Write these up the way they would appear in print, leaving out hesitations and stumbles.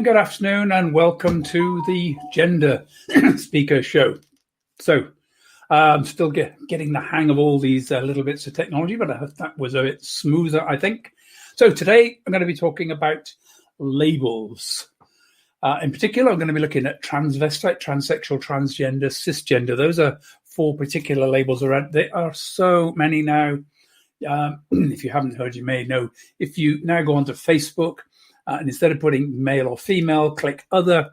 And good afternoon and welcome to the Gender Speaker Show. So I'm still getting the hang of all these little bits of technology, but that was a bit smoother, I think. So today I'm going to be talking about labels. In particular, I'm going to be looking at transvestite, transsexual, transgender, cisgender. Those are four particular labels around. There are so many now. If you haven't heard, you may know. If you now go onto Facebook, and instead of putting male or female, click other,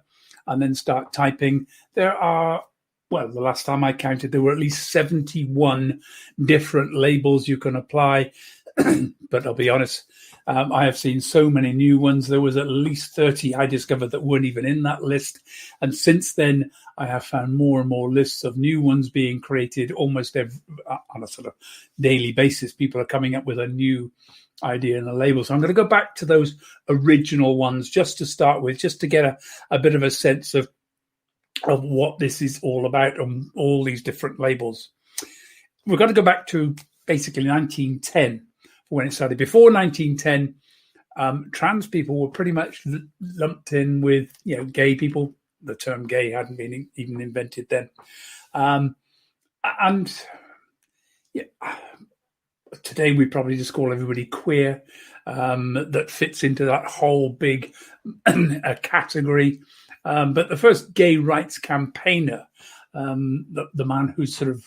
and then start typing, there are, well, the last time I counted, there were at least 71 different labels you can apply. But I'll be honest, I have seen so many new ones. There was at least 30 I discovered that weren't even in that list. And since then, I have found more and more lists of new ones being created almost on a sort of daily basis. People are coming up with a new idea and a label. So I'm going to go back to those original ones just to start with, just to get a bit of a sense of what this is all about on all these different labels. We've got to go back to basically 1910 when it started. Before 1910, trans people were pretty much lumped in with, gay people. The term gay hadn't been even invented then. Today we probably just call everybody queer. That fits into that whole big category. But the first gay rights campaigner, the man who's sort of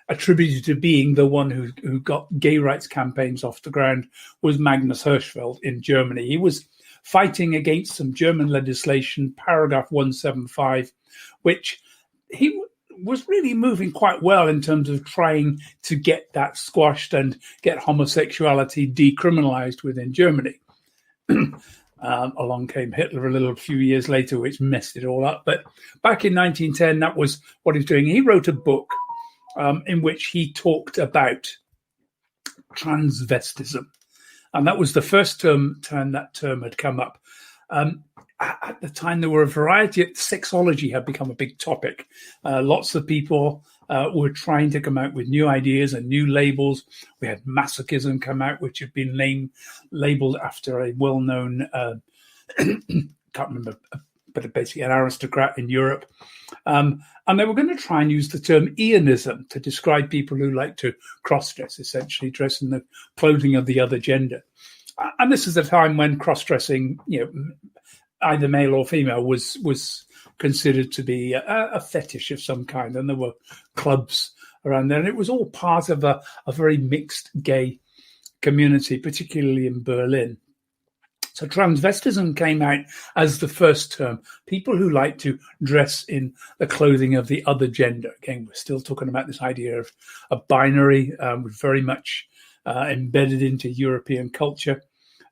attributed to being the one who got gay rights campaigns off the ground, was Magnus Hirschfeld in Germany. He was fighting against some German legislation, paragraph 175, which he was really moving quite well in terms of trying to get that squashed and get homosexuality decriminalized within Germany. Along came Hitler a few years later, which messed it all up. But back in 1910, that was what he was doing. He wrote a book in which he talked about transvestism. And that was the first time that term had come up. At the time, there were a variety of sexology had become a big topic. Lots of people were trying to come out with new ideas and new labels. We had masochism come out, which had been labeled after a well-known, can't remember, but basically an aristocrat in Europe. And they were going to try and use the term Eonism to describe people who like to cross-dress, essentially dress in the clothing of the other gender. And this is a time when cross-dressing, either male or female, was considered to be a fetish of some kind. And there were clubs around there. And it was all part of a very mixed gay community, particularly in Berlin. So transvestism came out as the first term. People who like to dress in the clothing of the other gender. Again, we're still talking about this idea of a binary, very much embedded into European culture.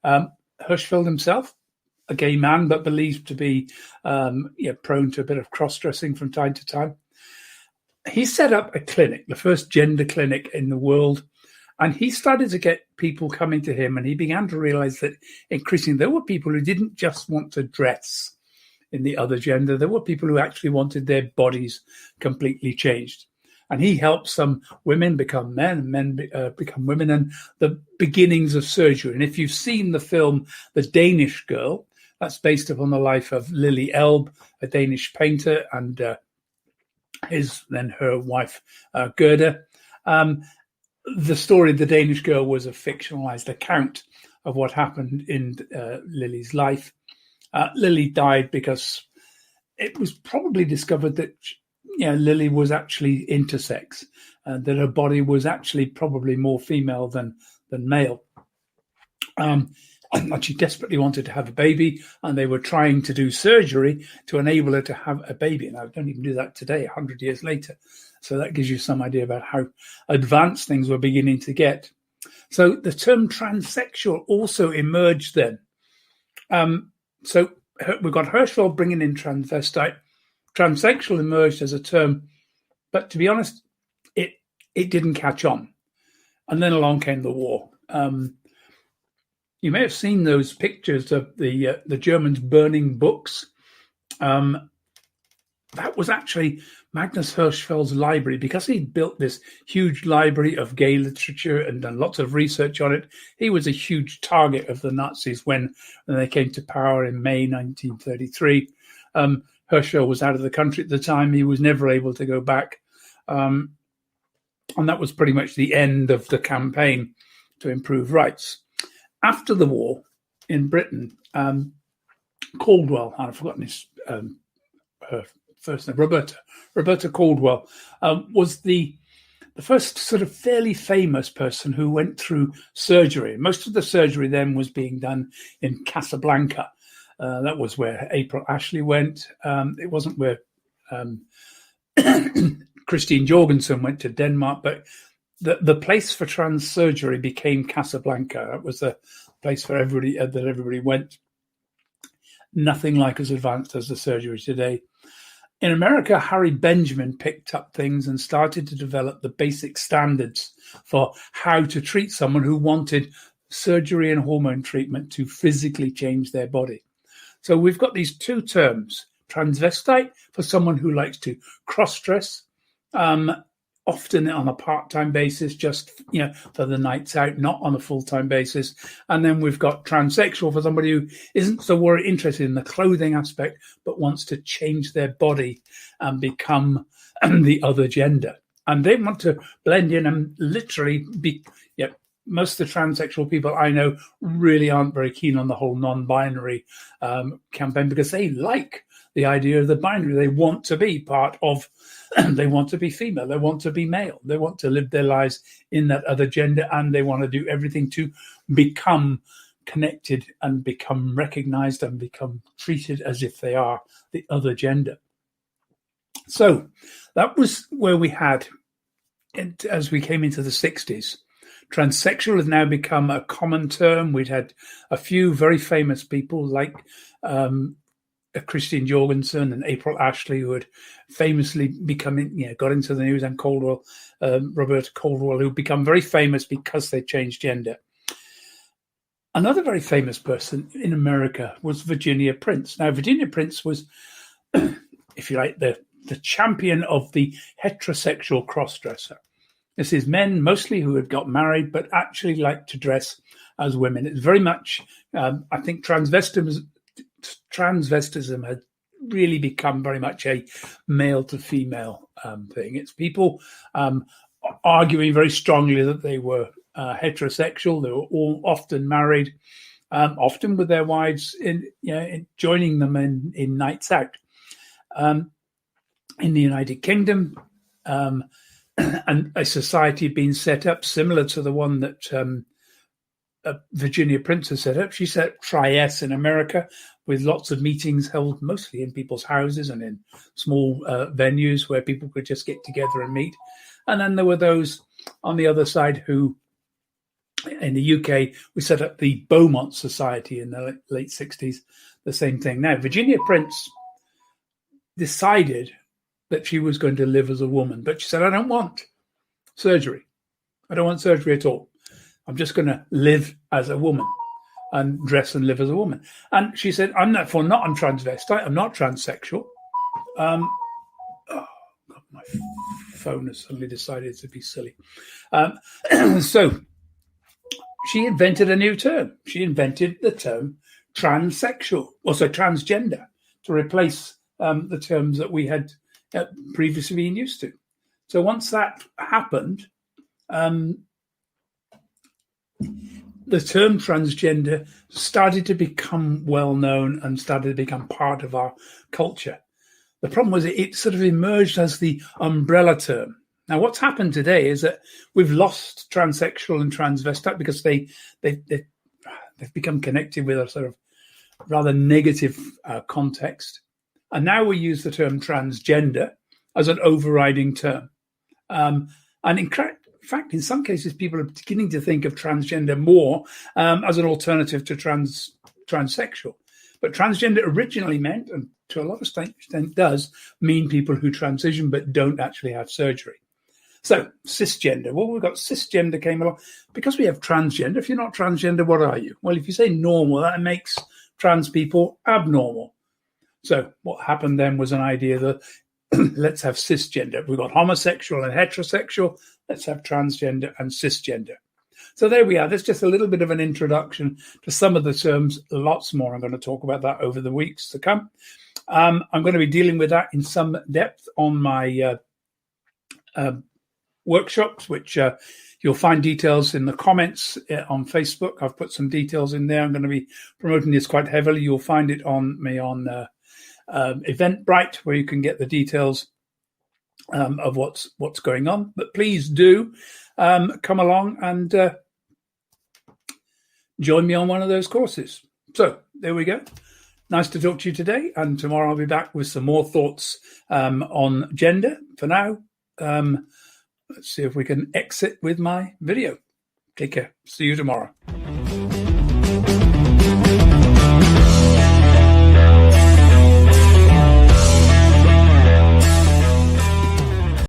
Hirschfeld himself, a gay man, but believed to be prone to a bit of cross-dressing from time to time. He set up a clinic, the first gender clinic in the world. And he started to get people coming to him, and he began to realize that increasingly there were people who didn't just want to dress in the other gender. There were people who actually wanted their bodies completely changed. And he helped some women become men and men become women, and the beginnings of surgery. And if you've seen the film The Danish Girl, that's based upon the life of Lily Elbe, a Danish painter, and her wife, Gerda. The story of The Danish Girl was a fictionalized account of what happened in Lily's life. Lily died because it was probably discovered that Lily was actually intersex, that her body was actually probably more female than male. And she desperately wanted to have a baby, and they were trying to do surgery to enable her to have a baby. Now, don't even do that today, 100 years later. So that gives you some idea about how advanced things were beginning to get. So the term transsexual also emerged then. So we've got Hirschfeld bringing in transvestite. Transsexual emerged as a term, but to be honest, it didn't catch on. And then along came the war. You may have seen those pictures of the Germans burning books. that was actually Magnus Hirschfeld's library. Because he'd built this huge library of gay literature and done lots of research on it, he was a huge target of the Nazis when they came to power in May 1933. Hirschfeld was out of the country at the time. He was never able to go back. And that was pretty much the end of the campaign to improve rights. After the war in Britain, Cauldwell, I've forgotten her first name, Roberta Cauldwell, was the first sort of fairly famous person who went through surgery. Most of the surgery then was being done in Casablanca. That was where April Ashley went. It wasn't where Christine Jorgensen went to Denmark, but the place for trans surgery became Casablanca. That was the place for everybody that everybody went. Nothing like as advanced as the surgery today. In America, Harry Benjamin picked up things and started to develop the basic standards for how to treat someone who wanted surgery and hormone treatment to physically change their body. So we've got these two terms: transvestite for someone who likes to cross-dress, often on a part-time basis, just for the nights out, not on a full-time basis. And then we've got transsexual for somebody who isn't so interested in the clothing aspect, but wants to change their body and become the other gender. And they want to blend in and literally be. Most of the transsexual people I know really aren't very keen on the whole non-binary campaign, because they like the idea of the binary. They want to be part of, they want to be female, they want to be male, they want to live their lives in that other gender, and they want to do everything to become connected and become recognized and become treated as if they are the other gender. So that was where we had, as we came into the 60s. Transsexual has now become a common term. We'd had a few very famous people like Christine Jorgensen and April Ashley, who had famously got into the news, and Cauldwell, Roberta Cauldwell, who'd become very famous because they changed gender. Another very famous person in America was Virginia Prince. Now, Virginia Prince was, if you like, the champion of the heterosexual crossdresser. This is men mostly who had got married but actually liked to dress as women. It's very much, I think, transvestism had really become very much a male to female thing. It's people arguing very strongly that they were heterosexual. They were all often married, often with their wives in joining them in nights out. In the United Kingdom, and a society had been set up similar to the one that Virginia Prince has set up. She set up Tri-S in America, with lots of meetings held mostly in people's houses and in small venues where people could just get together and meet. And then there were those on the other side who, in the UK, we set up the Beaumont Society in the late 60s, the same thing. Now, Virginia Prince decided that she was going to live as a woman, but she said, I don't want surgery. I don't want surgery at all. I'm just going to live as a woman and dress and live as a woman. And she said, I'm transvestite. I'm not transsexual. God, my phone has suddenly decided to be silly. So she invented a new term. She invented the term transsexual, also transgender, to replace the terms that we had previously been used to. So once that happened, the term transgender started to become well known and started to become part of our culture. The problem was it sort of emerged as the umbrella term. Now, what's happened today is that we've lost transsexual and transvestite because they've become connected with a sort of rather negative context. And now we use the term transgender as an overriding term. And in fact, in some cases, people are beginning to think of transgender more as an alternative to transsexual. But transgender originally meant, and to a lot of extent does, mean people who transition but don't actually have surgery. So cisgender. Well, we've got cisgender came along. Because we have transgender, if you're not transgender, what are you? Well, if you say normal, that makes trans people abnormal. So what happened then was an idea that let's have cisgender. We've got homosexual and heterosexual. Let's have transgender and cisgender. So there we are. That's just a little bit of an introduction to some of the terms. Lots more. I'm going to talk about that over the weeks to come. I'm going to be dealing with that in some depth on my workshops, which you'll find details in the comments on Facebook. I've put some details in there. I'm going to be promoting this quite heavily. You'll find it on Eventbrite, where you can get the details of what's going on. But please do come along and join me on one of those courses. So there we go. Nice to talk to you today, and tomorrow I'll be back with some more thoughts on gender. For now, let's see if we can exit with my video. Take care. See you tomorrow.